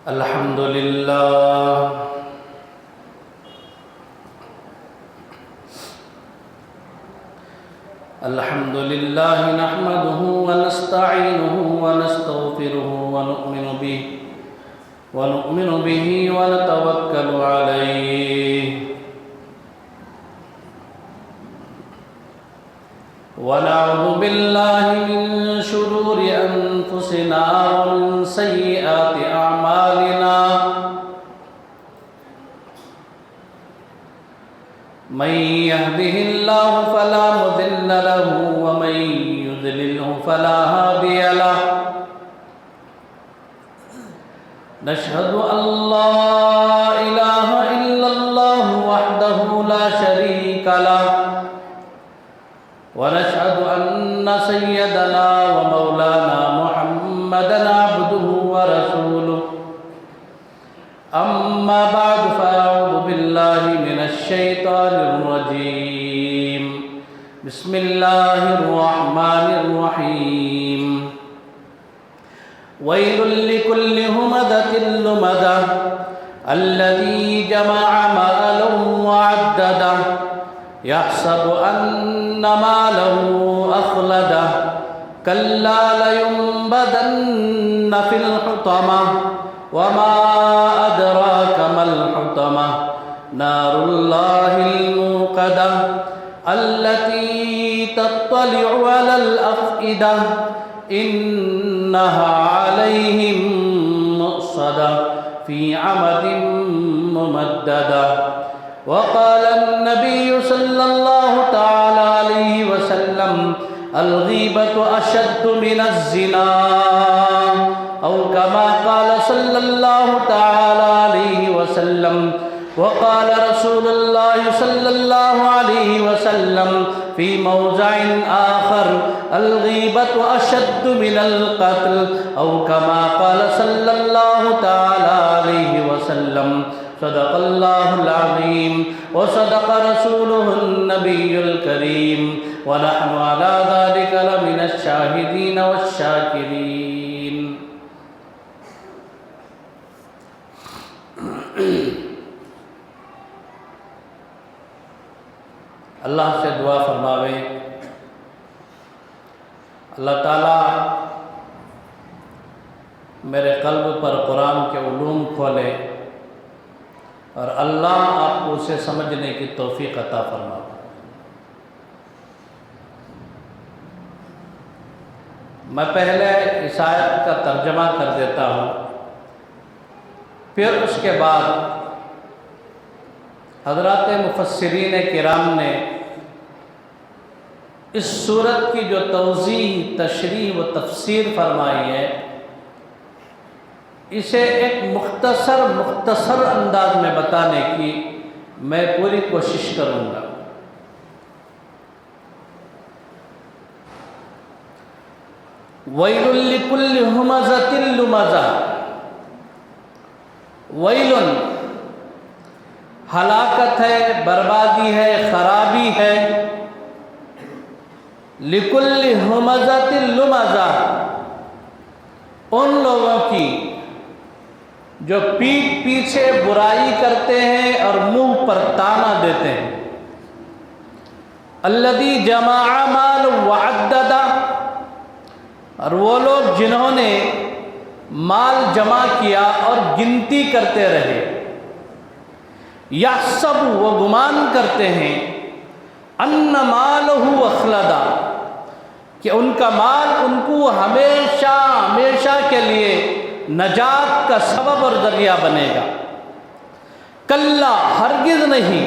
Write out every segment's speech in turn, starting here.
الحمد لله الحمد لله نحمده ونستعينه ونستغفره ونؤمن به ونتوكل عليه ونعوذ بالله من شرور أنفسنا ومن سيئات أعمالنا من يهده الله فلا مضل له ومن يضلله فلا هادي له نشهد أن لا إله إلا الله وحده لا شريك له ونشهد أن سيدنا ومولانا محمدًا عبده ورسوله أما بعد فأعوذ بالله من الشيطان الرجيم بسم الله الرحمن الرحيم ويل لكل همزة لمزة الذي جمع مالا وعدده يحسب أن ماله أخلده كلا لينبذن في الحطمة وما أدراك ما الحطمة نار الله الموقدة التي تطلع على الأفئدة إنها عليهم مؤصدة في عمد ممددة وقال النبي صلى الله تعالى عليه وسلم الغيبة أشد من الزنا أو كما قال صلى الله تعالى عليه وسلم وقال رسول الله صلى الله عليه وسلم في موضع آخر الغيبة أشد من القتل أو كما قال صلى الله تعالى عليه وسلم صدق الله العظيم وصدق رسوله النبي الكريم ونحن على ذلك لمن الشاهدين والشاكرين اللہ سے دعا فرماویں اللہ تعالیٰ میرے قلب پر قرآن کے علوم کھولے اور اللہ آپ کو اسے سمجھنے کی توفیق عطا فرمائے۔ میں پہلے اس آیت کا ترجمہ کر دیتا ہوں، پھر اس کے بعد حضرات مفسرین کرام نے اس سورت کی جو توضیح، تشریح و تفسیر فرمائی ہے، اسے ایک مختصر انداز میں بتانے کی میں پوری کوشش کروں گا۔ وَيْلٌ لِكُلِّ هُمَزَةٍ لُمَزَةٍ، وَيْلٌ ہلاکت ہے، بربادی ہے، خرابی ہے، لِكُلِّ هُمَزَةٍ لُمَزَةٍ، ان لوگوں کی جو پیٹھ پیچھے برائی کرتے ہیں اور منہ پر تانا دیتے ہیں، الذی جمع مال وعددہ، اور وہ لوگ جنہوں نے مال جمع کیا اور گنتی کرتے رہے، یحسب، وہ گمان کرتے ہیں، ان مالہ اخلدہ، کہ ان کا مال ان کو ہمیشہ کے لیے نجات کا سبب اور ذریعہ بنے گا۔ کلا، ہرگز نہیں،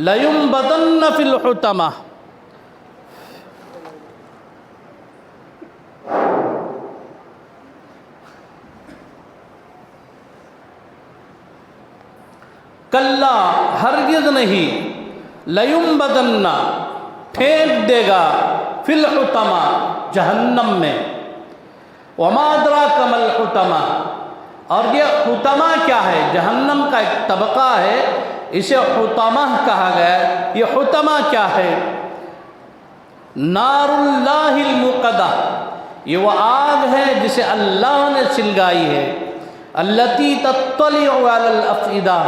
لَيُنبَذَنَّ فِي الْحُطَمَةِ، کلا، ہرگز نہیں، لَيُنبَذَنَّ، پھینک دے گا، فِي الْحُطَمَةِ، جہنم میں، وَمَا أَدْرَاكَ مَا الْحُطَمَةِ، اور یہ حطمہ کیا ہے؟ جہنم کا ایک طبقہ ہے، اسے حطمہ کہا گیا ہے۔ یہ حطمہ کیا ہے؟ نار اللہ الموقدہ، یہ وہ آگ ہے جسے اللہ نے سلگائی ہے، التی تطلع علی الافئدہ،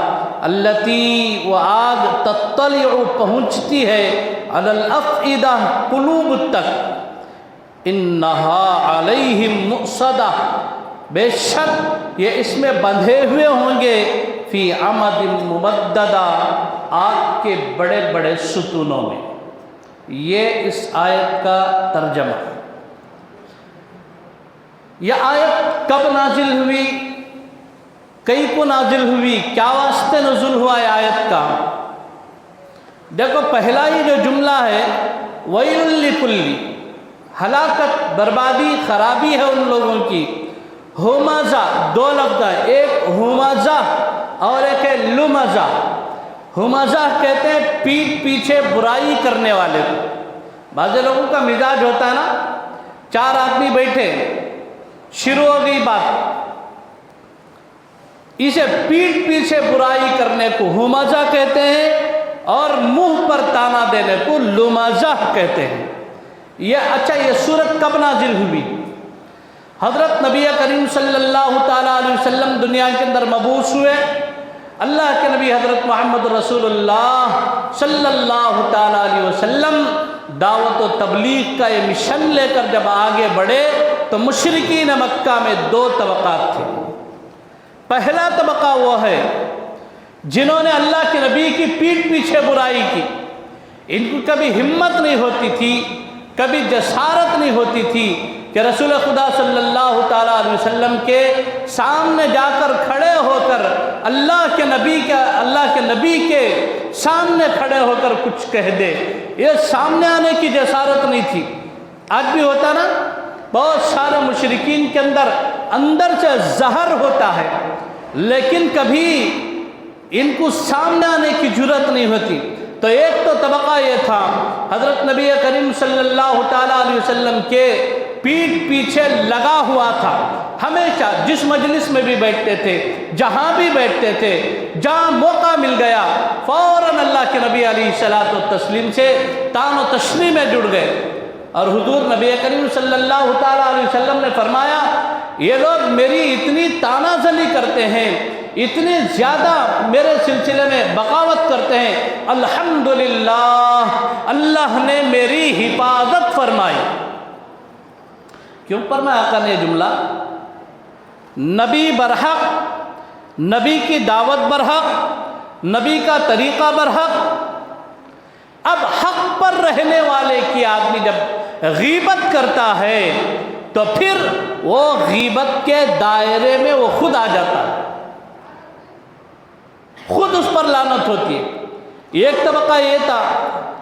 التی وہ آگ تطلع پہنچتی ہے علی الافئدہ قلوب تک، انہا علیہم مؤصدہ بے شک یہ اس میں بندھے ہوئے ہوں گے، فی عمد ممددہ آگ کے بڑے بڑے ستونوں میں۔ یہ اس آیت کا ترجمہ۔ یہ آیت کب نازل ہوئی، کئی کو نازل ہوئی، کیا واسطے نزول ہوا ہے آیت کا؟ دیکھو پہلا ہی جو جملہ ہے ویل لکل، ہلاکت، بربادی، خرابی ہے ان لوگوں کی۔ ہمزہ دو لفظ ہے، ایک ہمزہ اور ایک ہے لمزہ۔ ہمزہ کہتے ہیں پیٹھ پیچھے برائی کرنے والے کو۔ بعض لوگوں کا مزاج ہوتا ہے نا، چار آدمی بیٹھے، شروع ہو گئی بات، اسے پیٹھ پیچھے برائی کرنے کو ہمزہ کہتے ہیں، اور منہ پر تانا دینے کو لمزہ کہتے ہیں۔ یہ اچھا، یہ سورت کب نازل ہوئی؟ حضرت نبی کریم صلی اللہ تعالیٰ علیہ وسلم دنیا کے اندر مبعوث ہوئے۔ اللہ کے نبی حضرت محمد رسول اللہ صلی اللہ تعالیٰ علیہ وسلم دعوت و تبلیغ کا یہ مشن لے کر جب آگے بڑھے تو مشرکین مکہ میں دو طبقات تھے۔ پہلا طبقہ وہ ہے جنہوں نے اللہ کے نبی کی پیٹھ پیچھے برائی کی، ان کو کبھی ہمت نہیں ہوتی تھی، کبھی جسارت نہیں ہوتی تھی کہ رسول خدا صلی اللہ تعالیٰ علیہ وسلم کے سامنے جا کر کھڑے ہو کر اللہ کے نبی کے سامنے کھڑے ہو کر کچھ کہہ دے۔ یہ سامنے آنے کی جسارت نہیں تھی۔ آج بھی ہوتا نا، بہت سارے مشرکین کے اندر سے زہر ہوتا ہے، لیکن کبھی ان کو سامنے آنے کی جرأت نہیں ہوتی۔ تو ایک تو طبقہ یہ تھا، حضرت نبی کریم صلی اللہ تعالیٰ علیہ وسلم کے پیٹھ پیچھے لگا ہوا تھا، ہمیشہ جس مجلس میں بھی بیٹھتے تھے، جہاں بھی بیٹھتے تھے، جہاں موقع مل گیا فوراً اللہ کے نبی علیہ الصلوۃ والتسلیم سے تان و تشنیع میں جڑ گئے۔ اور حضور نبی کریم صلی اللہ تعالیٰ علیہ وسلم نے فرمایا، یہ لوگ میری اتنی تانا زنی کرتے ہیں، اتنے زیادہ میرے سلسلے میں بغاوت کرتے ہیں، الحمدللہ اللہ نے میری حفاظت فرمائی۔ کیوں فرمایا آقا نے یہ جملہ؟ نبی برحق، نبی کی دعوت برحق، نبی کا طریقہ برحق۔ اب حق پر رہنے والے کی آدمی جب غیبت کرتا ہے تو پھر وہ غیبت کے دائرے میں وہ خود آ جاتا ہے، خود اس پر لعنت ہوتی ہے۔ ایک طبقہ یہ تھا،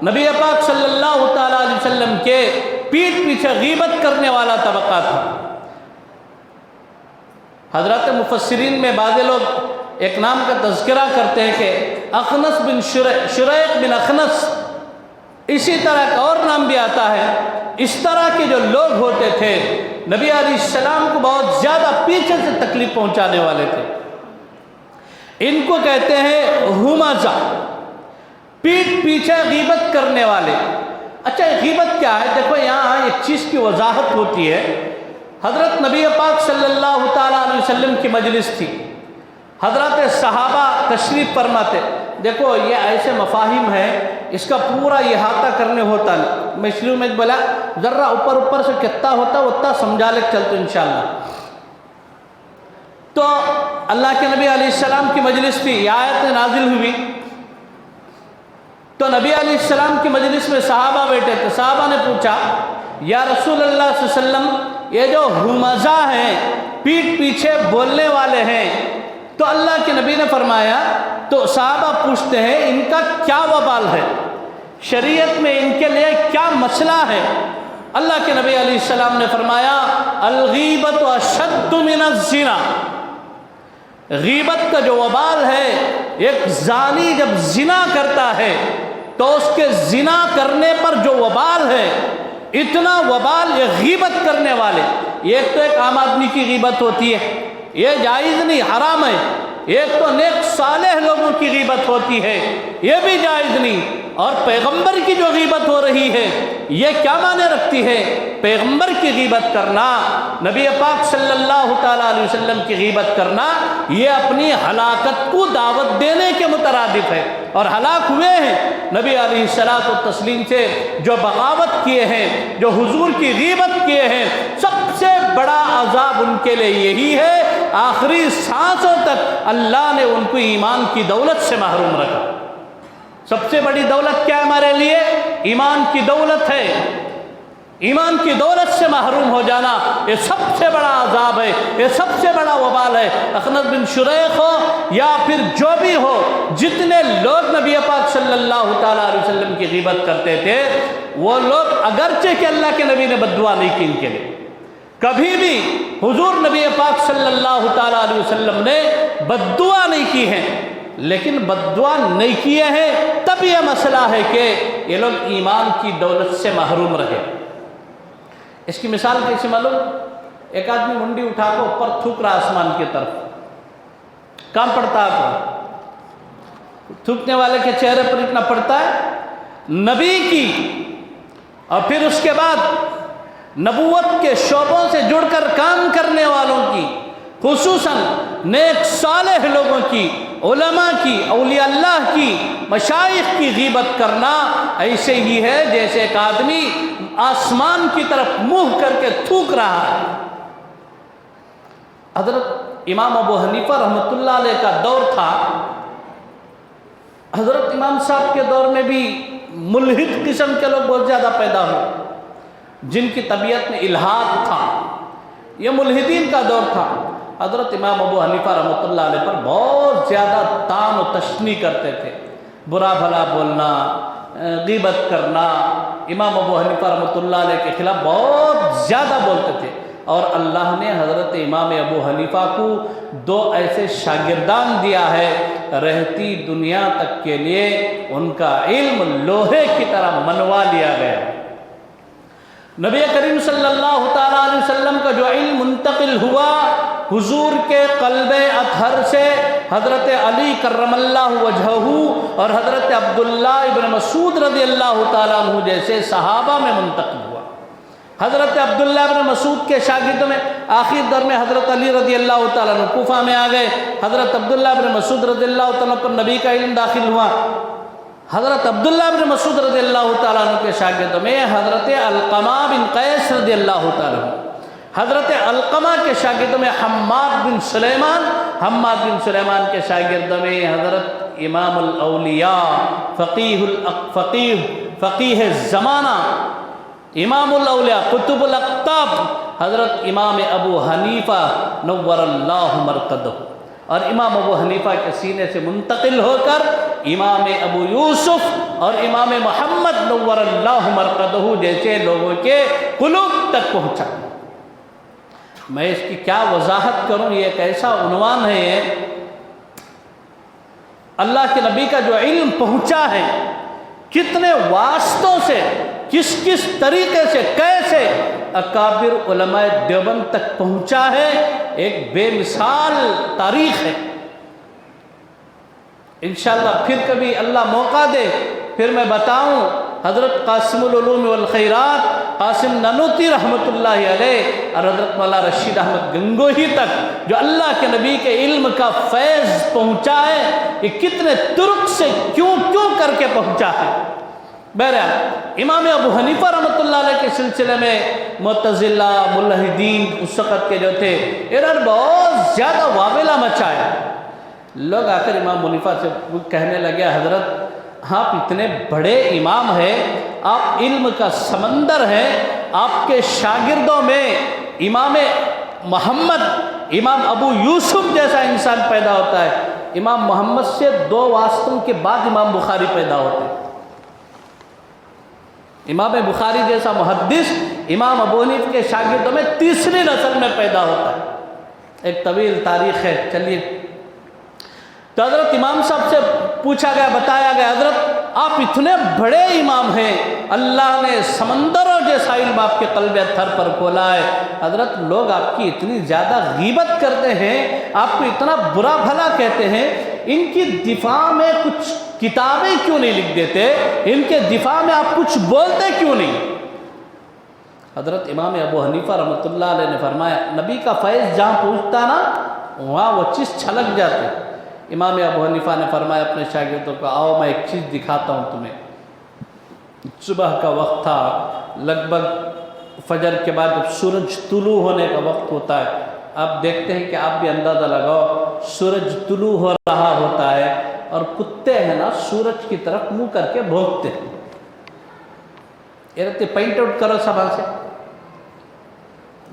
نبی پاک صلی اللہ تعالیٰ علیہ وسلم کے پیٹھ پیچھے غیبت کرنے والا طبقہ تھا۔ حضرات مفسرین میں بعض لوگ ایک نام کا تذکرہ کرتے ہیں کہ اخنس بن شریق بن اخنس، اسی طرح ایک اور نام بھی آتا ہے۔ اس طرح کے جو لوگ ہوتے تھے نبی علیہ السلام کو بہت زیادہ پیچھے سے تکلیف پہنچانے والے تھے، ان کو کہتے ہیں ہمزہ، پیٹھ پیچھے غیبت کرنے والے۔ اچھا غیبت کیا ہے؟ دیکھو یہاں ایک چیز کی وضاحت ہوتی ہے۔ حضرت نبی پاک صلی اللہ تعالیٰ علیہ وسلم کی مجلس تھی، حضرات صحابہ تشریف فرما تھے۔ دیکھو یہ ایسے مفاہیم ہیں، اس کا پورا احاطہ کرنے ہوتا نہیں۔ میں شروع میں بولا ذرا اوپر سے کتنا ہوتا اتنا سمجھا لے چلتے انشاءاللہ۔ تو اللہ کے نبی علیہ السلام کی مجلس تھی، یہ آیت نازل ہوئی تو نبی علیہ السلام کی مجلس میں صحابہ بیٹھے تھے۔ صحابہ نے پوچھا یا رسول اللہ صلی اللہ علیہ وسلم، یہ جو ہمزہ ہیں، پیٹھ پیچھے بولنے والے ہیں، تو اللہ کے نبی نے فرمایا، تو صحابہ پوچھتے ہیں ان کا کیا وبال ہے، شریعت میں ان کے لیے کیا مسئلہ ہے؟ اللہ کے نبی علیہ السلام نے فرمایا، الغیبت اشد من الزنا، غیبت کا جو وبال ہے، ایک زانی جب زنا کرتا ہے تو اس کے زنا کرنے پر جو وبال ہے، اتنا وبال یہ غیبت کرنے والے۔ ایک تو ایک عام آدمی کی غیبت ہوتی ہے، یہ جائز نہیں، حرام ہے۔ ایک تو نیک صالح لوگوں کی غیبت ہوتی ہے، یہ بھی جائز نہیں۔ اور پیغمبر کی جو غیبت ہو رہی ہے یہ کیا معنی رکھتی ہے؟ پیغمبر کی غیبت کرنا، نبی پاک صلی اللہ تعالیٰ علیہ وسلم کی غیبت کرنا، یہ اپنی ہلاکت کو دعوت دینے کے مترادف ہے، اور ہلاک ہوئے ہیں نبی علیہ الصلوۃ والتسلیم سے جو بغاوت کیے ہیں، جو حضور کی غیبت کیے ہیں، سب سے بڑا عذاب ان کے لیے یہی ہے، آخری سانسوں تک اللہ نے ان کو ایمان کی دولت سے محروم رکھا۔ سب سے بڑی دولت کیا ہے ہمارے لیے؟ ایمان کی دولت ہے۔ ایمان کی دولت سے محروم ہو جانا یہ سب سے بڑا عذاب ہے، یہ سب سے بڑا وبال ہے۔ اخنس بن شریح ہو یا پھر جو بھی ہو، جتنے لوگ نبی پاک صلی اللہ تعالیٰ علیہ وسلم کی غیبت کرتے تھے، وہ لوگ اگرچہ کہ اللہ کے نبی نے بد دعا نہیں کی ان کے لیے، کبھی بھی حضور نبی پاک صلی اللہ تعالیٰ علیہ وسلم نے بد دعا نہیں کی ہے، لیکن بد دعا نہیں کیے ہیں تب یہ مسئلہ ہے کہ یہ لوگ ایمان کی دولت سے محروم رہے۔ اس کی مثال کیسے معلوم؟ ایک آدمی منڈی اٹھا کے اوپر تھوک رہا آسمان کی طرف، کام پڑتا ہے آپ؟ تھوکنے والے کے چہرے پر اتنا پڑتا ہے؟ نبی کی اور پھر اس کے بعد نبوت کے شعبوں سے جڑ کر کام کرنے والوں کی، خصوصاً نیک صالح لوگوں کی، علماء کی، اولیاء اللہ کی، مشائخ کی غیبت کرنا ایسے ہی ہے جیسے ایک آدمی آسمان کی طرف منہ کر کے تھوک رہا ہے۔ حضرت امام ابو حنیفہ رحمۃ اللہ علیہ کا دور تھا، حضرت امام صاحب کے دور میں بھی ملحد قسم کے لوگ بہت زیادہ پیدا ہوئے، جن کی طبیعت میں الحاد تھا، یہ ملحدین کا دور تھا۔ حضرت امام ابو حنیفہ رحمۃ اللہ علیہ پر بہت زیادہ طعن و تشنیع کرتے تھے، برا بھلا بولنا، غیبت کرنا، امام ابو حنیفہ رحمۃ اللہ علیہ کے خلاف بہت زیادہ بولتے تھے، اور اللہ نے حضرت امام ابو حنیفہ کو دو ایسے شاگردان دیا ہے، رہتی دنیا تک کے لیے ان کا علم لوہے کی طرح منوا لیا گیا۔ نبی کریم صلی اللہ تعالیٰ علیہ وسلم کا جو علم منتقل ہوا حضور کے قلب اطہر سے حضرت علی کرم اللہ وجہہ اور حضرت عبداللہ ابن مسعود رضی اللہ تعالیٰ عنہ جیسے صحابہ میں منتقل ہوا۔ حضرت عبداللہ ابن مسعود کے شاگردوں میں آخر دور میں حضرت علی رضی اللہ تعالیٰ عنہ کوفہ میں آ گئے، حضرت عبداللہ ابن مسعود رضی اللہ تعالیٰ پر نبی کا علم داخل ہوا۔ حضرت عبداللہ بن مسعود رضی اللہ تعالیٰ عنہ کے شاگردوں میں حضرت علقمہ بن قیس رضی اللہ تعالیٰ عنہ، حضرت علقمہ کے شاگردوں میں حماد بن سلیمان کے شاگردوں میں حضرت امام الاولیاء فقیہ زمانہ، امام الاولیاء قطب الاقطاب حضرت امام ابو حنیفہ نور اللہ مرقدہ، اور امام ابو حنیفہ کے سینے سے منتقل ہو کر امام ابو یوسف اور امام محمد نور اللہ مرقدہ جیسے لوگوں کے قلوب تک پہنچا۔ میں اس کی کیا وضاحت کروں، یہ ایک ایسا عنوان ہے، اللہ کے نبی کا جو علم پہنچا ہے کتنے واسطوں سے، کس کس طریقے سے، کیسے اکابر علماء دیوبند تک پہنچا ہے، ایک بے مثال تاریخ ہے۔ انشاءاللہ پھر کبھی اللہ موقع دے پھر میں بتاؤں حضرت قاسم العلوم والخیرات قاسم نانوتوی رحمۃ اللہ علیہ اور حضرت مولانا رشید احمد گنگوہی تک جو اللہ کے نبی کے علم کا فیض پہنچا ہے، یہ کتنے طرق سے کیوں کر کے پہنچا ہے۔ بہرحال امام ابو حنیفہ رحمۃ اللہ علیہ کے سلسلے میں معتزلہ ملحدین اس وقت کے جو تھے انہوں نے بہت زیادہ واویلا مچایا۔ لوگ آ کر امام حنیفہ سے کہنے لگے، حضرت آپ اتنے بڑے امام ہیں، آپ علم کا سمندر ہیں، آپ کے شاگردوں میں امام محمد، امام ابو یوسف جیسا انسان پیدا ہوتا ہے، امام محمد سے 2 واسطوں کے بعد امام بخاری پیدا ہوتے ہیں۔ امام بخاری جیسا محدث امام ابو حنیفہ کے شاگردوں میں 3ری نسل میں پیدا ہوتا ہے۔ ایک طویل تاریخ ہے۔ چلیے، تو حضرت امام صاحب سے پوچھا گیا، بتایا گیا، حضرت آپ اتنے بڑے امام ہیں، اللہ نے سمندروں جیسا علم آپ کے قلب اطہر پر کھولا ہے، حضرت لوگ آپ کی اتنی زیادہ غیبت کرتے ہیں، آپ کو اتنا برا بھلا کہتے ہیں، ان کی دفاع میں کچھ کتابیں کیوں نہیں لکھ دیتے؟ ان کے دفاع میں آپ کچھ بولتے کیوں نہیں؟ حضرت امام ابو حنیفہ رحمۃ اللہ علیہ نے فرمایا نبی کا فیض جہاں پہنچتا نا وہاں وہ چیز چھلک جاتی۔ امام ابو حنیفہ نے فرمایا اپنے شاگردوں کو آؤ میں ایک چیز دکھاتا ہوں تمہیں۔ صبح کا وقت تھا، لگ بھگ فجر کے بعد جب سورج طلوع ہونے کا وقت ہوتا ہے، آپ دیکھتے ہیں کہ آپ بھی اندازہ لگاؤ سورج طلوع ہو رہا ہوتا ہے اور کتے ہیں نا سورج کی طرف منہ کر کے بھونکتے ہیں۔ یہ پینٹ آؤٹ کرو سبھا سے،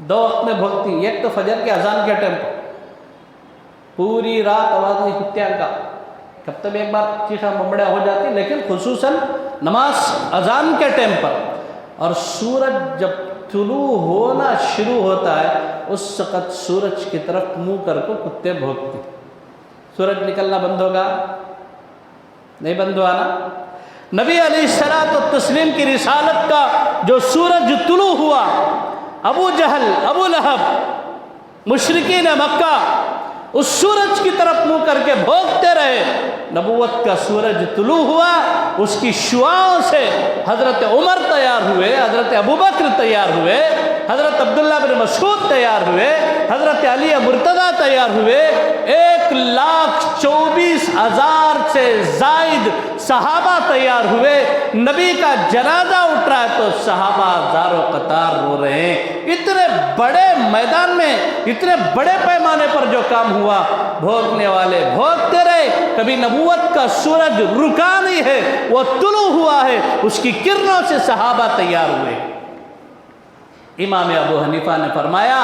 دو وقت میں بھونکتی ہیں، ایک تو فجر کے اذان کے ٹائم پر پوری رات آواز نہیں کتیاں کا، کب تک ایک بار چیخا ممڑیا ہو جاتی، لیکن خصوصاً نماز اذان کے ٹائم پر، اور سورج جب طلوع ہونا شروع ہوتا ہے اس وقت سورج کی طرف منہ کر کو کتے بھونکتے۔ سورج نکلنا بند ہوگا؟ نہیں بند ہوا نا؟ نبی علیہ الصلوۃ والتسلیم کی رسالت کا جو سورج طلوع ہوا، ابو جہل، ابو لہب، مشرکین مکہ اس سورج کی طرف منہ کر کے بھونکتے رہے۔ نبوت کا سورج طلوع ہوا، اس کی شعاعوں سے حضرت عمر تیار ہوئے، حضرت ابوبکر تیار ہوئے، حضرت عبداللہ بن مسعود تیار ہوئے، حضرت علی مرتضیٰ تیار ہوئے، 1,24,000 سے زائد صحابہ تیار ہوئے۔ نبی کا جنازہ اٹھ رہا ہے تو صحابہ ہزاروں قطار رو رہے ہیں۔ اتنے بڑے میدان میں، اتنے بڑے پیمانے پر جو کام ہوا، بھونکنے والے بھونکتے رہے۔ کبھی نبوت کا سورج رکا نہیں ہے، وہ طلوع ہوا ہے، اس کی کرنوں سے صحابہ تیار ہوئے۔ امام ابو حنیفہ نے فرمایا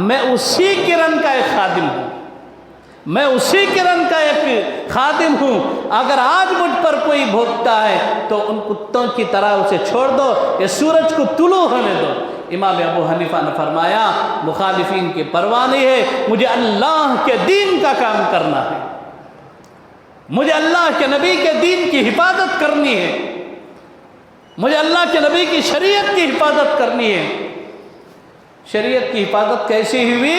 میں اسی کرن کا ایک خادم ہوں، میں اسی کرن کا ایک خادم ہوں، اگر آج مجھ پر کوئی بھونکتا ہے تو ان کتوں کی طرح اسے چھوڑ دو، یہ سورج کو طلوع ہونے دو۔ امام ابو حنیفہ نے فرمایا مخالفین کی پرواہ نہیں ہے، مجھے اللہ کے دین کا کام کرنا ہے، مجھے اللہ کے نبی کے دین کی حفاظت کرنی ہے، مجھے اللہ کے نبی کی شریعت کی حفاظت کرنی ہے۔ شریعت کی حفاظت کیسی ہوئی؟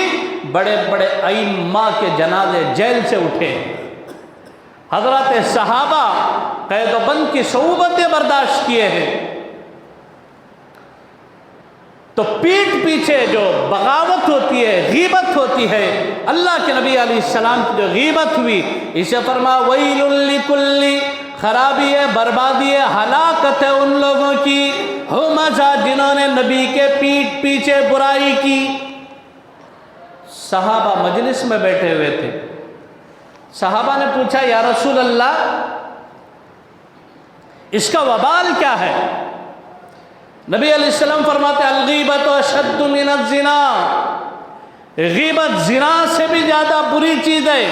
بڑے بڑے ائمہ کے جنازے جیل سے اٹھے، حضرات صحابہ قید و بند کی صعوبتیں برداشت کیے ہیں، تو پیٹھ پیچھے جو بغاوت ہوتی ہے، غیبت ہوتی ہے، اللہ کے نبی علیہ السلام کی جو غیبت ہوئی، اسے فرما ویل لکل، خرابی ہے، بربادی ہے، ہلاکت ہے ان لوگوں کی، ہمزہ جنہوں نے نبی کے پیٹھ پیچھے برائی کی۔ صحابہ مجلس میں بیٹھے ہوئے تھے، صحابہ نے پوچھا یا رسول اللہ اس کا وبال کیا ہے؟ نبی علیہ السلام فرماتے الغیبت اشد من الزنا، غیبت زنا سے بھی زیادہ بری چیز ہے۔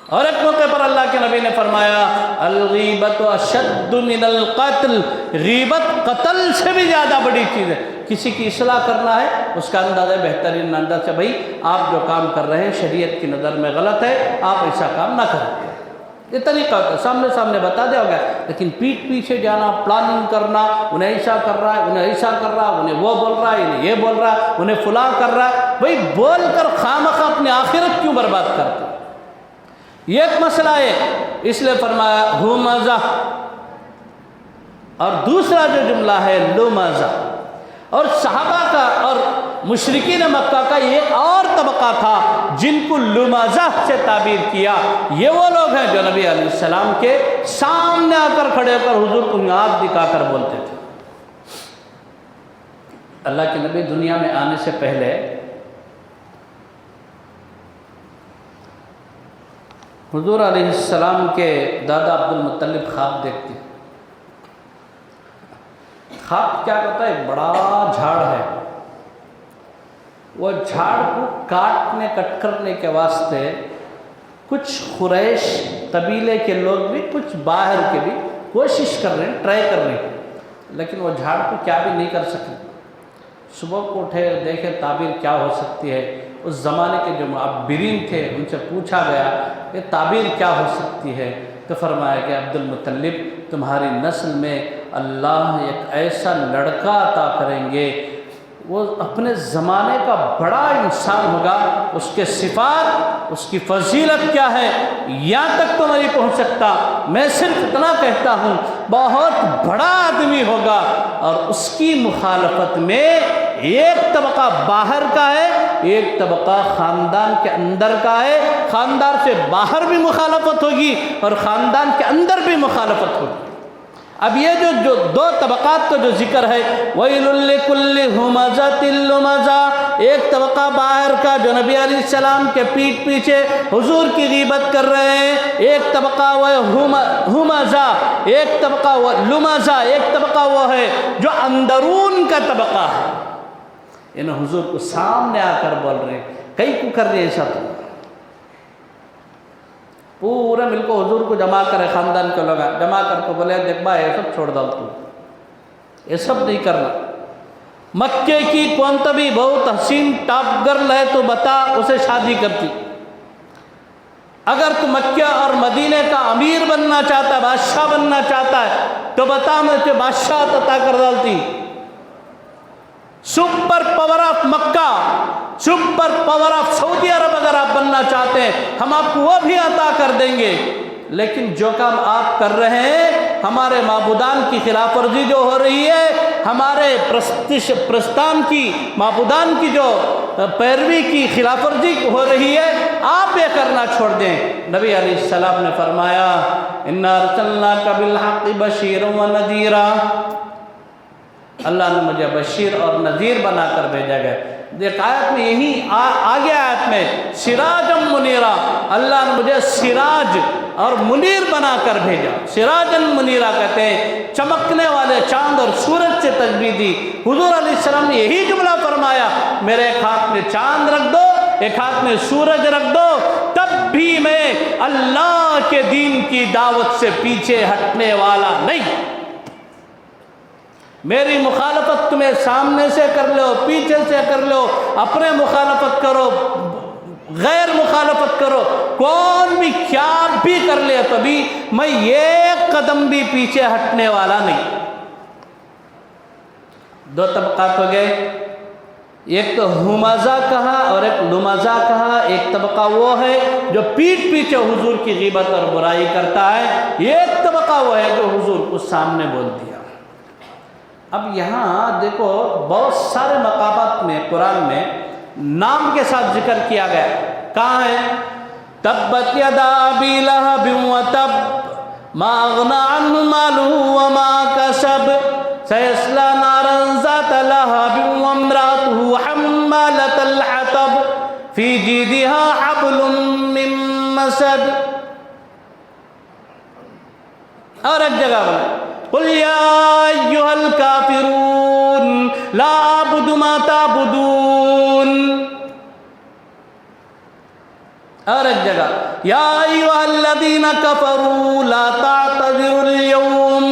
اور ایک موقع پر اللہ کے نبی نے فرمایا الغیبت اشد من القتل، غیبت قتل سے بھی زیادہ بڑی چیز ہے۔ کسی کی اصلاح کرنا ہے اس کا اندازہ بہترین انداز سے، بھائی آپ جو کام کر رہے ہیں شریعت کی نظر میں غلط ہے، آپ ایسا کام نہ کریں، یہ طریقہ ہوتا ہے، سامنے سامنے بتا دیا ہوگا۔ لیکن پیٹھ پیچھے جانا، پلاننگ کرنا، انہیں ایسا کر رہا ہے، انہیں ایسا کر رہا ہے، انہیں وہ بول رہا ہے، انہیں یہ بول رہا ہے، انہیں فلاں کر رہا ہے، بھائی بول کر خامخواہ اپنی آخرت کیوں برباد کرتے؟ یہ ایک مسئلہ ہے، اس لیے فرمایا ہمزہ، اور دوسرا جو جملہ ہے لمزہ۔ اور صحابہ کا اور مشرکین مکہ کا ایک اور طبقہ تھا جن کو لمزہ سے تعبیر کیا، یہ وہ لوگ ہیں جو نبی علیہ السلام کے سامنے آ کر کھڑے ہو کر حضور کو ہاتھ دکھا کر بولتے تھے۔ اللہ کے نبی دنیا میں آنے سے پہلے حضور علیہ السلام کے دادا عبد المطلب خواب دیکھتے، خواب کیا کہتا ہے؟ ایک بڑا جھاڑ ہے، وہ جھاڑ کو کاٹنے کٹ کرنے کے واسطے کچھ قریش قبیلے کے لوگ بھی، کچھ باہر کے بھی کوشش کر رہے ہیں، ٹرائی کر رہے ہیں، لیکن وہ جھاڑ کو کیا بھی نہیں کر سکے۔ صبح کو اٹھے دیکھے تعبیر کیا ہو سکتی ہے، اس زمانے کے جو معبرین تھے ان سے پوچھا گیا یہ تعبیر کیا ہو سکتی ہے، تو فرمایا کہ عبد المطلب تمہاری نسل میں اللہ ایک ایسا لڑکا عطا کریں گے وہ اپنے زمانے کا بڑا انسان ہوگا، اس کے صفات، اس کی فضیلت کیا ہے یہاں تک تو نہیں پہنچ سکتا، میں صرف اتنا کہتا ہوں بہت بڑا آدمی ہوگا، اور اس کی مخالفت میں ایک طبقہ باہر کا ہے، ایک طبقہ خاندان کے اندر کا ہے، خاندان سے باہر بھی مخالفت ہوگی اور خاندان کے اندر بھی مخالفت ہوگی۔ اب یہ جو دو طبقات کا جو ذکر ہے، وَيْلٌ لِّكُلِّ هُمَزَةٍ لُمَزَةٍ، ایک طبقہ باہر کا جو نبی علیہ السلام کے پیٹھ پیچھے حضور کی غیبت کر رہے ہیں، ایک طبقہ وہ ہمزہ، ایک طبقہ وہ لمزہ، ایک طبقہ وہ ہے جو اندرون کا طبقہ ہے، انہیں حضور کو سامنے آ کر بول رہے ہیں، کئی کو کر رہے ہیں ایسا، تو پورے مل کو حضور کو جمع کرے، خاندان کے لوگ جمع کر کو بولے دیکھ بھائی یہ سب چھوڑ دو، تو یہ سب نہیں کرنا، مکے کی کون تو بھی بہت حسین ٹاپ گرل ہے تو بتا، اسے شادی کرتی، اگر تو مکہ اور مدینے کا امیر بننا چاہتا ہے، بادشاہ بننا چاہتا ہے تو بتا، میں تجھے بادشاہ عطا کر ڈالتی، super power of Mecca, super power of Saudi Arab اگر آپ بننا چاہتے ہیں ہم آپ کو وہ بھی عطا کر دیں گے، لیکن جو کام آپ کر رہے ہیں، ہمارے معبودان کی خلاف ورزی جو ہو رہی ہے، ہمارے پرستان کی معبودان کی جو پیروی کی خلاف ورزی ہو رہی ہے، آپ یہ کرنا چھوڑ دیں۔ نبی علیہ السلام نے فرمایا اِنَّا أَرْسَلْنَاكَ بِالْحَقِّ بَشِيرًا وَنَذِيرًا، اللہ نے مجھے بشیر اور نذیر بنا کر بھیجا گیا۔ دیکھ آیت میں یہی آگے آیت میں سراجم منیرا، اللہ نے مجھے سراج اور منیر بنا کر بھیجا۔ سراجن منیرا کہتے ہیں چمکنے والے چاند اور سورج سے تشبیہ دی۔ حضور علیہ السلام نے یہی جملہ فرمایا، میرے ایک ہاتھ میں چاند رکھ دو، ایک ہاتھ میں سورج رکھ دو، تب بھی میں اللہ کے دین کی دعوت سے پیچھے ہٹنے والا نہیں۔ میری مخالفت تمہیں سامنے سے کر لو، پیچھے سے کر لو، اپنے مخالفت کرو، غیر مخالفت کرو، کون بھی کیا بھی کر لے، تبھی میں ایک قدم بھی پیچھے ہٹنے والا نہیں۔ دو طبقات ہو گئے، ایک تو ہمزہ کہا اور ایک لمزہ کہا۔ ایک طبقہ وہ ہے جو پیٹھ پیچھے حضور کی غیبت اور برائی کرتا ہے، ایک طبقہ وہ ہے جو حضور کو سامنے بول دیا۔ اب یہاں دیکھو بہت سارے مقامات میں قرآن میں نام کے ساتھ ذکر کیا گیا، کہاں ہے؟ تبت یدا ابی لہب وتب ما اغنی عنہ مالہ وما کسب سیصلی نارا ذات لہب وامرأتہ حمالۃ الحطب فی جیدہا حبل من مسد۔ اور ایک جگہ بنا قل یا ایہا الکافرون لا اعبد ما تعبدون۔ اور ایک جگہ یا ایہا الذین کفروا لا تعتذروا اليوم۔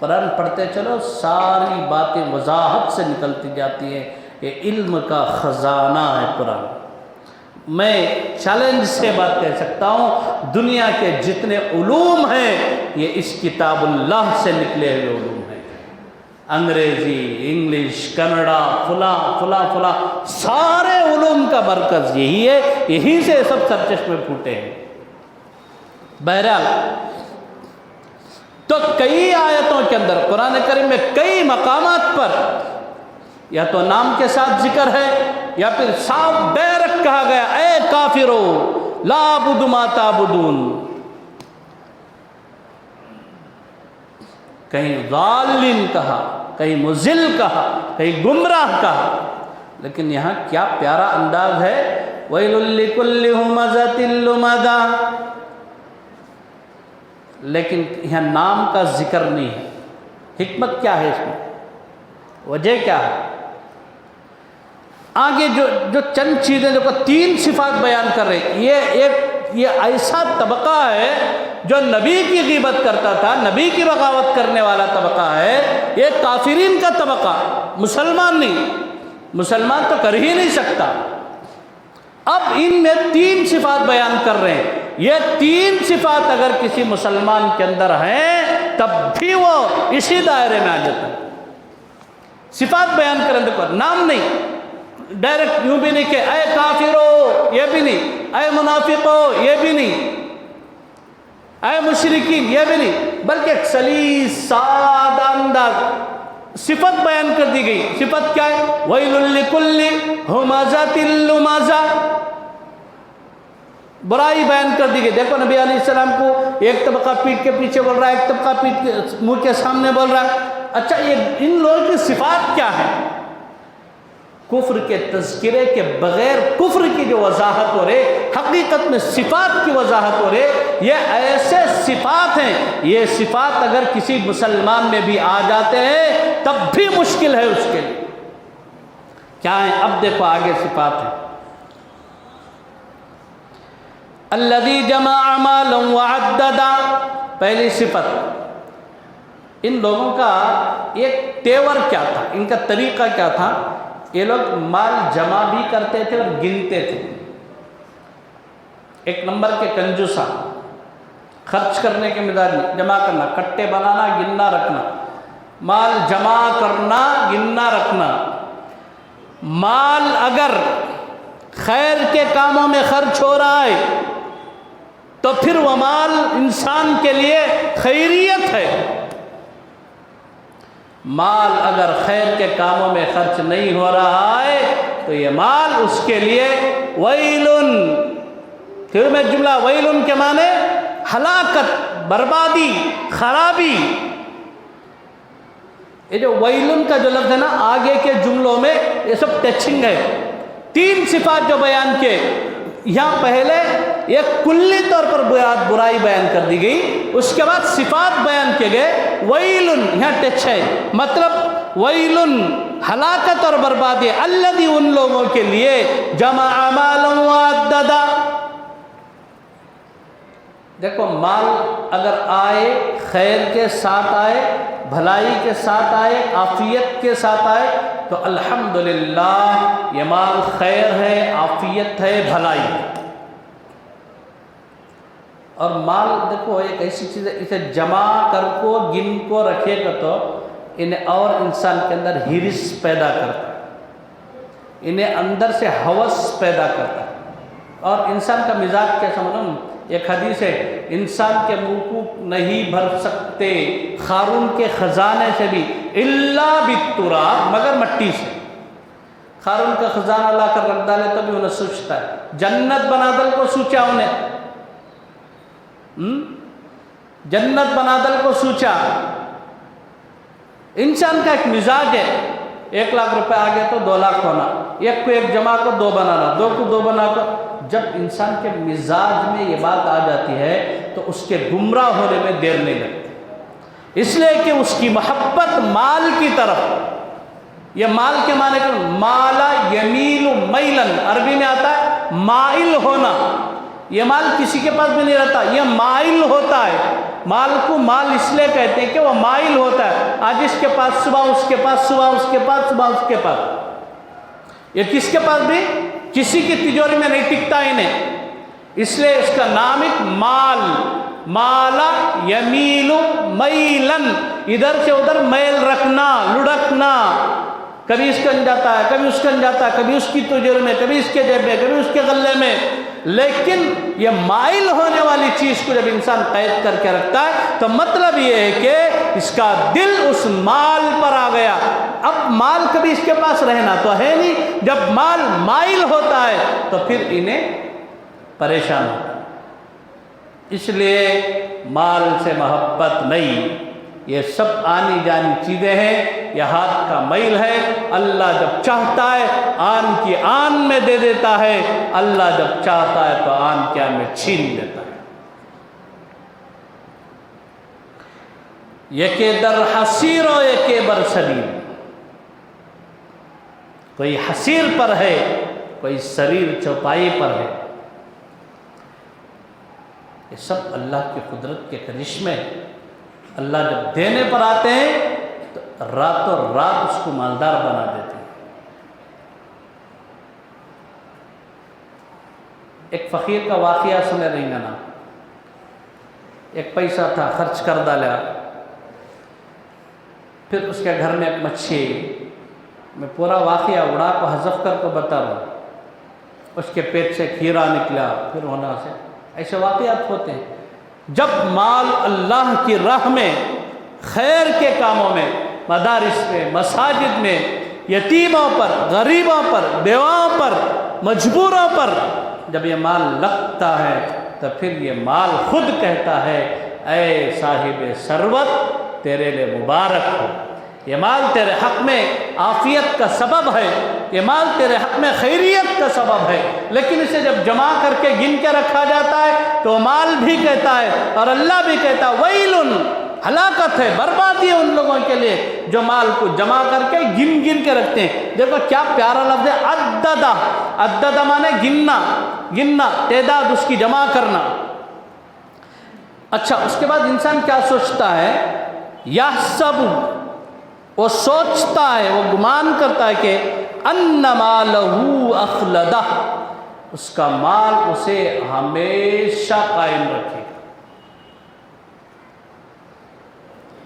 قرآن پڑھتے چلو ساری باتیں وضاحت سے نکلتی جاتی ہیں، یہ علم کا خزانہ ہے قرآن۔ میں چیلنج سے بات کہہ سکتا ہوں، دنیا کے جتنے علوم ہیں یہ اس کتاب اللہ سے نکلے ہوئے علوم ہیں۔ انگریزی، انگلش، کنڑا، فلاں فلاں فلاں، سارے علوم کا مرکز یہی ہے، یہی سے سب سرچشمے پھوٹے ہیں۔ بہرحال تو کئی آیتوں کے اندر قرآن کریم میں کئی مقامات پر یا تو نام کے ساتھ ذکر ہے یا پھر صاف ڈائریکٹ کہا گیا اے کافرو لا اعبد ما تعبدون۔ کہیں ضالین کہا، کہیں مضل کہا، کہیں گمراہ کہا، لیکن یہاں کیا پیارا انداز ہے، ویل لکل ہمزۃ لمزہ، لیکن یہاں نام کا ذکر نہیں ہے۔ حکمت کیا ہے اس میں، وجہ کیا ہے؟ آگے جو چند چیزیں جو تین صفات بیان کر رہے ہیں، یہ ایسا طبقہ ہے جو نبی کی غیبت کرتا تھا، نبی کی بغاوت کرنے والا طبقہ ہے، یہ کافرین کا طبقہ، مسلمان نہیں، مسلمان تو کر ہی نہیں سکتا۔ اب ان میں تین صفات بیان کر رہے ہیں، یہ تین صفات اگر کسی مسلمان کے اندر ہیں تب بھی وہ اسی دائرے میں آ جاتا ہے. صفات بیان کریں دیکھو، نام نہیں، ڈائریکٹ یوں بھی نہیں کہ اے کافرو، یہ بھی نہیں، اے منافقو، یہ بھی نہیں، اے مشرکین، یہ بھی نہیں، بلکہ ایک سلیس سادہ انداز صفت بیان کر دی گئی. صفت کیا ہے؟ وَيْلٌ لِكُلِّ هُمَزَةٍ لُمَزَةٍ، برائی بیان کر دی گئی. دیکھو نبی علیہ السلام کو ایک طبقہ پیٹھ کے پیچھے بول رہا ہے، ایک طبقہ پیٹھ کے منہ کے سامنے بول رہا ہے. اچھا، یہ ان لوگوں کی صفات کیا ہے؟ کفر کے تذکرے کے بغیر کفر کی جو وضاحت ہو رہے، حقیقت میں صفات کی وضاحت ہو رہے. یہ ایسے صفات ہیں، یہ صفات اگر کسی مسلمان میں بھی آ جاتے ہیں تب بھی مشکل ہے اس کے لیے. کیا ہے؟ اب دیکھو آگے صفات ہے. الذی جمع مالا وعددا، پہلی صفت. ان لوگوں کا ایک تیور کیا تھا، ان کا طریقہ کیا تھا؟ یہ لوگ مال جمع بھی کرتے تھے اور گنتے تھے. ایک نمبر کے کنجوسا، خرچ کرنے کے مزاج میں، جمع کرنا، کٹے بنانا، گننا رکھنا، مال جمع کرنا، گننا رکھنا. مال اگر خیر کے کاموں میں خرچ ہو رہا ہے تو پھر وہ مال انسان کے لیے خیریت ہے. مال اگر خیر کے کاموں میں خرچ نہیں ہو رہا ہے تو یہ مال اس کے لیے ویلن. پھر میں جملہ ویلن کے معنی ہلاکت، بربادی، خرابی. یہ جو ویلن کا جو لفظ ہے نا، آگے کے جملوں میں یہ سب ٹچنگ ہے. تین صفات جو بیان کے، یہاں پہلے ایک کلی طور پر برائی بیان کر دی گئی، اس کے بعد صفات بیان کیے گئے. ویلن یہاں ٹچ ہے، مطلب ویلن ہلاکت اور بربادی. الذی ان لوگوں کے لیے جمع مالا وعددا. دیکھو مال اگر آئے، خیر کے ساتھ آئے، بھلائی کے ساتھ آئے، عافیت کے ساتھ آئے تو الحمدللہ یہ مال خیر ہے، عافیت ہے، بھلائی ہے. اور مال دیکھو ایک ایسی چیز ہے، اسے جمع کر کو گن کو رکھے گا تو انہیں اور انسان کے اندر ہرس پیدا کرتا ہے، انہیں اندر سے ہوس پیدا کرتا ہے. اور انسان کا مزاج کیسا معلوم؟ ایک حدیث ہے، انسان کے منہ کو نہیں بھر سکتے قارون کے خزانے سے بھی الا بالتراب، مگر مٹی سے. قارون کا خزانہ لا کر رکھ ڈالے تو بھی انہیں سوچتا ہے. جنت بنا دل کو سوچا انہیں، جنت بنا دل کو سوچا. انسان کا ایک مزاج ہے، 1 لاکھ روپے آ گئے تو 2 لاکھ ہونا، ایک کو ایک جمع کو 2 بنانا، 2 کو 2 بنا کر. جب انسان کے مزاج میں یہ بات آ جاتی ہے تو اس کے گمراہ ہونے میں دیر نہیں لگتی، اس لیے کہ اس کی محبت مال کی طرف. یہ مال کے معنی کہ مالا یمیل میلن، عربی میں آتا ہے مائل ہونا. یہ مال کسی کے پاس بھی نہیں رہتا، یہ مائل ہوتا ہے. مال کو مال اس لیے کہتے ہیں کہ وہ مائل ہوتا ہے. آج اس کے پاس، صبح اس کے پاس، صبح اس کے پاس، صبح اس کے پاس. یہ کس کے پاس بھی کسی کی تجوری میں نہیں ٹکتا انہیں، اس لیے اس کا نام ایک مال. مالا یمیل میلن، ادھر سے ادھر میل رکھنا، لڑکنا. کبھی اس کا جاتا ہے، کبھی اس کا جاتا ہے، کبھی اس کی تجوری میں، کبھی اس کے جیب میں، کبھی اس کے غلے میں. لیکن یہ مائل ہونے والی چیز کو جب انسان قید کر کے رکھتا ہے تو مطلب یہ ہے کہ اس کا دل اس مال پر آ گیا. اب مال کبھی اس کے پاس رہنا تو ہے نہیں، جب مال مائل ہوتا ہے تو پھر انہیں پریشان ہوتا ہے. اس لیے مال سے محبت نہیں، یہ سب آنی جانی چیزیں ہیں، یہ ہاتھ کا میل ہے. اللہ جب چاہتا ہے آن کی آن میں دے دیتا ہے، اللہ جب چاہتا ہے تو آن کی آن میں چھین دیتا ہے. یکے در حسیر و یکے بر سریر، کوئی حسیر پر ہے، کوئی سریر چوپائی پر ہے. یہ سب اللہ کی قدرت کے کرشمے. اللہ جب دینے پر آتے ہیں تو راتوں رات اس کو مالدار بنا دیتے ہیں. ایک فقیر کا واقعہ سنے رہی نا، ایک پیسہ تھا خرچ کر ڈالا، پھر اس کے گھر میں ایک مچھی، میں پورا واقعہ اڑا کو حذف کر کو بتا رہا ہوں، اس کے پیٹ سے کھیرا نکلا، پھر ہونا سے ایسے واقعات ہوتے ہیں۔ جب مال اللہ کی راہ میں، خیر کے کاموں میں، مدارس میں، مساجد میں، یتیموں پر، غریبوں پر، بیواؤں پر، مجبوروں پر جب یہ مال لگتا ہے تو پھر یہ مال خود کہتا ہے اے صاحب ثروت تیرے لیے مبارک ہو، یہ مال تیرے حق میں عافیت کا سبب ہے، یہ مال تیرے حق میں خیریت کا سبب ہے۔ لیکن اسے جب جمع کر کے گن کے رکھا جاتا ہے تو مال بھی کہتا ہے اور اللہ بھی کہتا ہے ویل، ہلاکت ہے، بربادی ہے ان لوگوں کے لیے جو مال کو جمع کر کے گن گن کے رکھتے ہیں۔ دیکھو کیا پیارا لفظ ہے، عددہ، عددہ مانے گننا، گننا، تعداد اس کی جمع کرنا۔ اچھا، اس کے بعد انسان کیا سوچتا ہے، یحسب، وہ سوچتا ہے، وہ گمان کرتا ہے کہ ان مالہ اخلدہ، اس کا مال اسے ہمیشہ قائم رکھے گا۔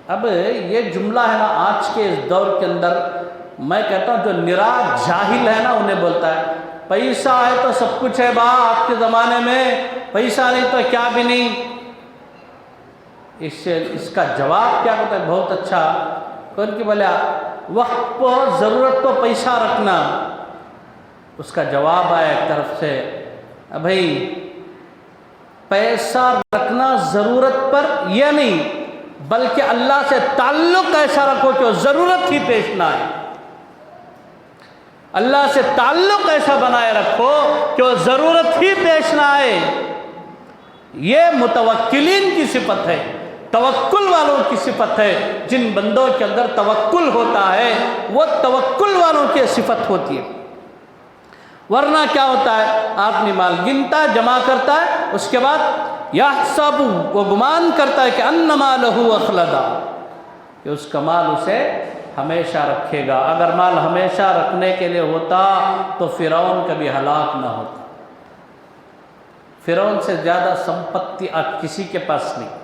اب یہ جملہ ہے نا آج کے اس دور کے اندر میں کہتا ہوں جو نرا جاہل ہے نا انہیں بولتا ہے پیسہ ہے تو سب کچھ ہے با، آپ کے زمانے میں پیسہ نہیں تو کیا بھی نہیں۔ اس کا جواب کیا ہوتا ہے بہت اچھا، کون کی بولے وقت کو ضرورت کو پیسہ رکھنا، اس کا جواب آیا ایک طرف سے بھائی پیسہ رکھنا ضرورت پر یہ نہیں بلکہ اللہ سے تعلق ایسا رکھو کہ وہ ضرورت ہی پیش نہ آئے، اللہ سے تعلق ایسا بنائے رکھو کہ وہ ضرورت ہی پیش نہ آئے۔ یہ متوکلین کی صفت ہے، توکل والوں کی صفت ہے، جن بندوں کے اندر توکل ہوتا ہے وہ توکل والوں کی صفت ہوتی ہے۔ ورنہ کیا ہوتا ہے، آدمی مال گنتا ہے، جمع کرتا ہے، اس کے بعد یحسب، وہ گمان کرتا ہے کہ ان مالہ اخلدہ، کہ اس کا مال اسے ہمیشہ رکھے گا۔ اگر مال ہمیشہ رکھنے کے لیے ہوتا تو فرعون کبھی ہلاک نہ ہوتا۔ فرعون سے زیادہ سمپتی آج کسی کے پاس نہیں۔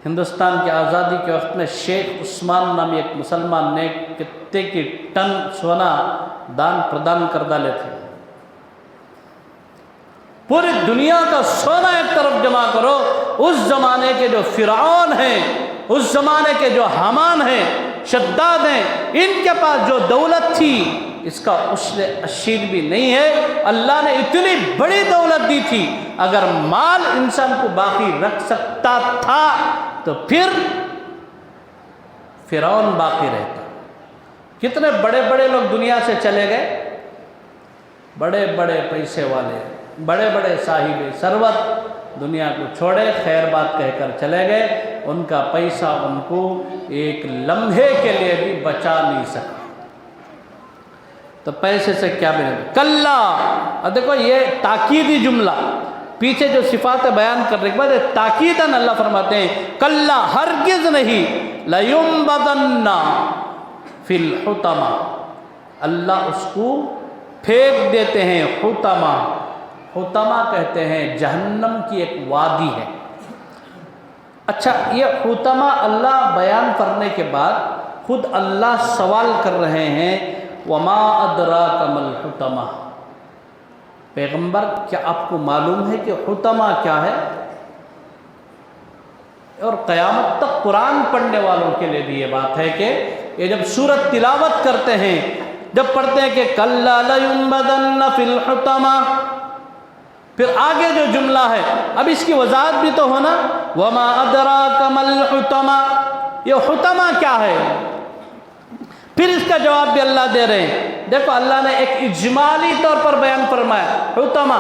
ہندوستان کی آزادی کے وقت میں شیخ عثمان نامی ایک مسلمان نے کتے کی ٹن سونا دان پردان کر ڈالے تھے۔ پوری دنیا کا سونا ایک طرف جمع کرو، اس زمانے کے جو فرعون ہیں، اس زمانے کے جو حامان ہیں، شداد ہیں، ان کے پاس جو دولت تھی اس کا عشر اشیر بھی نہیں ہے۔ اللہ نے اتنی بڑی دولت دی تھی، اگر مال انسان کو باقی رکھ سکتا تھا تو پھر فرعون باقی رہتا۔ کتنے بڑے بڑے لوگ دنیا سے چلے گئے، بڑے بڑے پیسے والے، بڑے بڑے صاحب ثروت دنیا کو چھوڑے، خیر بات کہہ کر چلے گئے، ان کا پیسہ ان کو ایک لمحے کے لیے بھی بچا نہیں سکا۔ تو پیسے سے کیا بنے؟ کلا، اب دیکھو یہ تاکیدی جملہ، پیچھے جو صفات بیان کرنے کے بعد تاکیداً اللہ فرماتے ہیں کلا، ہرگز نہیں، لَيُنبَذَنَّ فِي الْحُطَمَةِ، اللہ اس کو پھینک دیتے ہیں۔ حطمہ، حطمہ کہتے ہیں جہنم کی ایک وادی ہے۔ اچھا، یہ حطمہ اللہ بیان کرنے کے بعد خود اللہ سوال کر رہے ہیں وَمَا أَدْرَاكَ مَا الْحُطَمَةُ، پیغمبر کیا آپ کو معلوم ہے کہ حطمہ کیا ہے؟ اور قیامت تک قرآن پڑھنے والوں کے لیے بھی یہ بات ہے کہ یہ جب سورت تلاوت کرتے ہیں، جب پڑھتے ہیں کہ کَلَّا لَيُنبَذَنَّ فِي الْحُطَمَةِ، پھر آگے جو جملہ ہے اب اس کی وضاحت بھی تو ہونا، وَمَا أَدْرَاكَ مَا الْحُطَمَةُ، یہ حطمہ کیا ہے؟ پھر اس کا جواب بھی اللہ دے رہے ہیں۔ دیکھو اللہ نے ایک اجمالی طور پر بیان فرمایا حطمہ،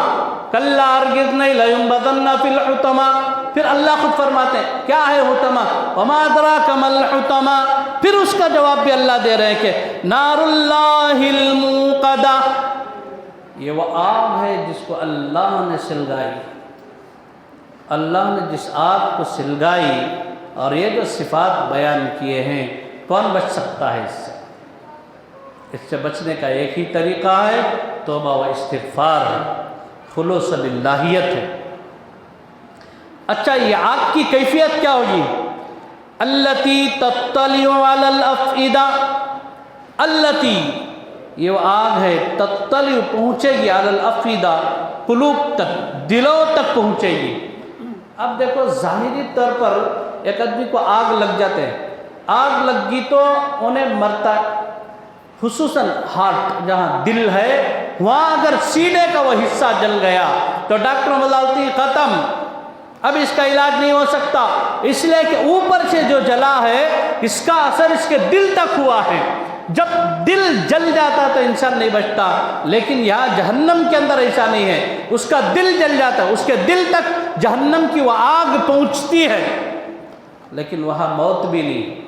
کلا ہرگز نہیں، لَيُنبَذَنَّ فِي الْحُطَمَةِ، پھر اللہ خود فرماتے ہیں کیا ہے حطمہ، وَمَا أَدْرَاكَ مَا الْحُطَمَةُ، پھر اس کا جواب بھی اللہ دے رہے ہیں کہ نار اللہ الموقدہ، یہ وہ آگ ہے جس کو اللہ نے سلگائی، اللہ نے جس آگ کو سلگائی۔ اور یہ جو صفات بیان کیے ہیں، کون بچ سکتا ہے اس سے؟ اس سے بچنے کا ایک ہی طریقہ ہے، توبہ و استغفار ہے، خلوص للہیت ہے۔ اچھا یہ آگ کی کیفیت کیا ہوگی؟ التی تطلع علی الافئدہ، التی یہ وہ آگ ہے، تطلع پہنچے گی علی الافئدہ قلوب تک، دلوں تک پہنچے گی۔ اب دیکھو ظاہری طور پر ایک آدمی کو آگ لگ جاتے ہیں، آگ لگ گی تو انہیں مرتا، خصوصاً ہارٹ جہاں دل ہے وہاں اگر سینے کا وہ حصہ جل گیا تو ڈاکٹر بتاتی ختم، اب اس کا علاج نہیں ہو سکتا، اس لیے کہ اوپر سے جو جلا ہے اس کا اثر اس کے دل تک ہوا ہے۔ جب دل جل جاتا تو انسان نہیں بچتا، لیکن یہاں جہنم کے اندر ایسا نہیں ہے، اس کا دل جل جاتا ہے، اس کے دل تک جہنم کی وہ آگ پہنچتی ہے، لیکن وہاں موت بھی نہیں،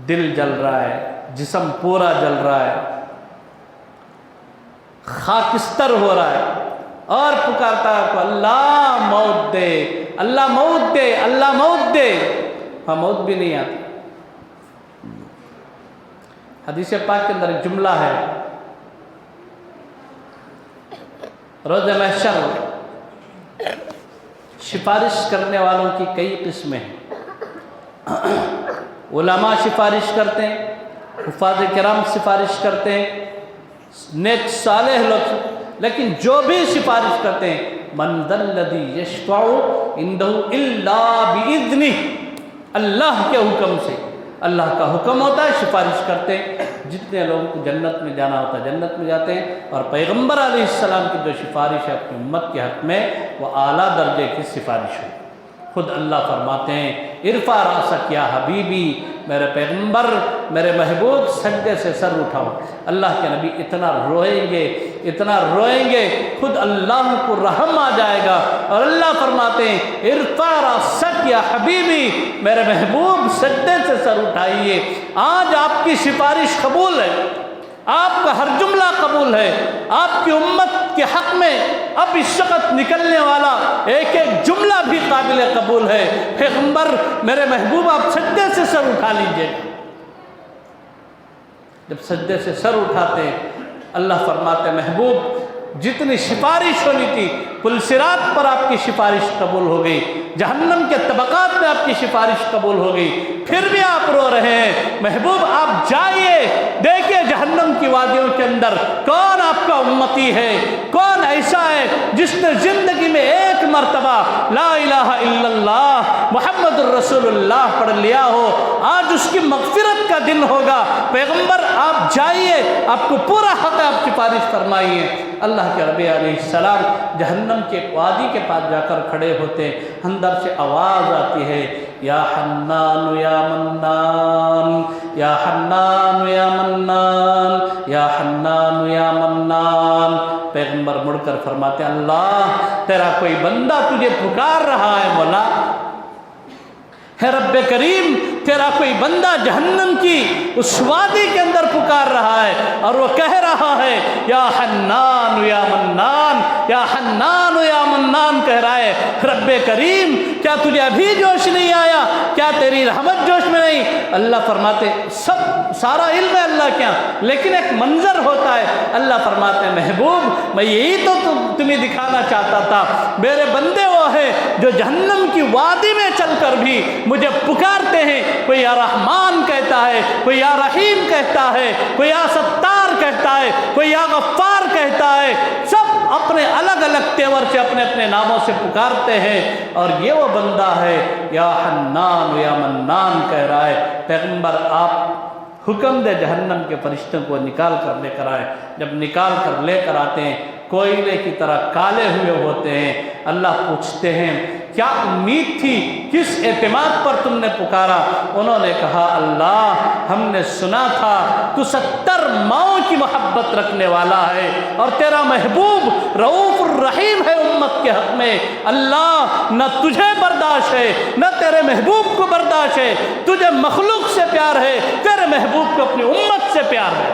دل جل رہا ہے، جسم پورا جل رہا ہے، خاکستر ہو رہا ہے، اور پکارتا ہے کہ اللہ موت دے، اللہ موت دے، اللہ موت دے، ہاں موت بھی نہیں آتی۔ حدیث پاک کے اندر ایک جملہ ہے، روز محشر سفارش کرنے والوں کی کئی قسمیں ہیں، علماء سفارش کرتے ہیں، حفاظ کرام سفارش کرتے ہیں، نیک صالح لوگ، لیکن جو بھی سفارش کرتے ہیں من ذا الذی یشفع عنده الا باذنہ، اللہ کے حکم سے، اللہ کا حکم ہوتا ہے سفارش کرتے ہیں، جتنے لوگوں کو جنت میں جانا ہوتا ہے جنت میں جاتے ہیں، اور پیغمبر علیہ السلام کی جو سفارش ہے اپنی امت کے حق میں وہ اعلیٰ درجے کی سفارش ہے۔ خود اللہ فرماتے ہیں ارفع رأسک یا حبیبی، میرے پیغمبر میرے محبوب سجدے سے سر اٹھاؤ۔ اللہ کے نبی اتنا روئیں گے، اتنا روئیں گے، خود اللہ کو رحم آ جائے گا، اور اللہ فرماتے ہیں ارفع رأسک یا حبیبی، میرے محبوب سجدے سے سر اٹھائیے۔ آج آپ کی سفارش قبول ہے، آپ کا ہر جملہ قبول ہے، آپ کی امت کے حق میں اب اس وقت نکلنے والا ایک ایک جملہ بھی قابل قبول ہے۔ پیغمبر میرے محبوب آپ سجدے سے سر اٹھا لیجئے۔ جب سجدے سے سر اٹھاتے اللہ فرماتے محبوب جتنی سفارش ہونی تھی پل صراط پر آپ کی سفارش قبول ہو گئی، جہنم کے طبقات میں آپ کی سفارش قبول ہو گئی، پھر بھی آپ رو رہے ہیں۔ محبوب آپ جائیے، دیکھیے جہنم کی وادیوں کے اندر کون آپ کا امتی ہے، کون ایسا ہے جس نے زندگی میں ایک مرتبہ لا الہ الا اللہ محمد الرسول اللہ پڑھ لیا ہو، آج اس کی مغفرت کا دن ہوگا۔ پیغمبر آپ جائیے، آپ کو پورا حق ہے، آپ سفارش فرمائیے۔ اللہ کے رب علیہ السلام جہنم کے وادی کے پاس جا کر کھڑے ہوتے، اندر سے آواز آتی ہے یا حنان یا منان، یا حنان یا منان، یا حنان یا منان۔ پیغمبر مڑ کر فرماتے اللہ تیرا کوئی بندہ تجھے پکار رہا ہے مولا، ہے رب کریم تیرا کوئی بندہ جہنم کی اس وادی کے اندر پکار رہا ہے، اور وہ کہہ رہا ہے یا حنان یا منان، یا حنان یا منان کہہ رہا ہے۔ رب کریم کیا تجھے ابھی جوش نہیں آیا، کیا تیری رحمت جوش میں نہیں؟ اللہ فرماتے سارا علم ہے اللہ کیا، لیکن ایک منظر ہوتا ہے۔ اللہ فرماتے محبوب میں یہی تو تمہیں دکھانا چاہتا تھا، میرے بندے وہ ہیں جو جہنم کی وادی میں چل کر بھی مجھے پکارتے ہیں، کوئی یا رحمان کہتا ہے، کوئی یا رحیم کہتا ہے، کوئی یا ستار کہتا ہے، کوئی یا غفار کہتا ہے، سب اپنے الگ الگ تیور سے اپنے اپنے ناموں سے پکارتے ہیں، اور یہ وہ بندہ ہے یا حنان یا منان کہہ رہا ہے۔ پیغمبر آپ حکم دے جہنم کے فرشتوں کو نکال کر لے کر آئے، جب نکال کر لے کر آتے ہیں کوئلے کی طرح کالے ہوئے ہوتے ہیں۔ اللہ پوچھتے ہیں کیا امید تھی، کس اعتماد پر تم نے پکارا؟ انہوں نے کہا اللہ ہم نے سنا تھا تو 70 ماؤں کی محبت رکھنے والا ہے، اور تیرا محبوب رؤوف الرحیم ہے امت کے حق میں۔ اللہ نہ تجھے برداشت ہے نہ تیرے محبوب کو برداشت ہے، تجھے مخلوق سے پیار ہے، تیرے محبوب کو اپنی امت سے پیار ہے،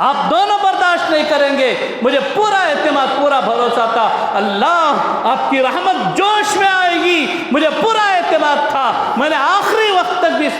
آپ دونوں برداشت نہیں کریں گے۔ مجھے پورا اعتماد پورا بھروسہ تھا اللہ آپ کی رحمت جوش میں آئے گی، مجھے پورا اعتماد تھا، میں نے آخری وقت تک بھی اس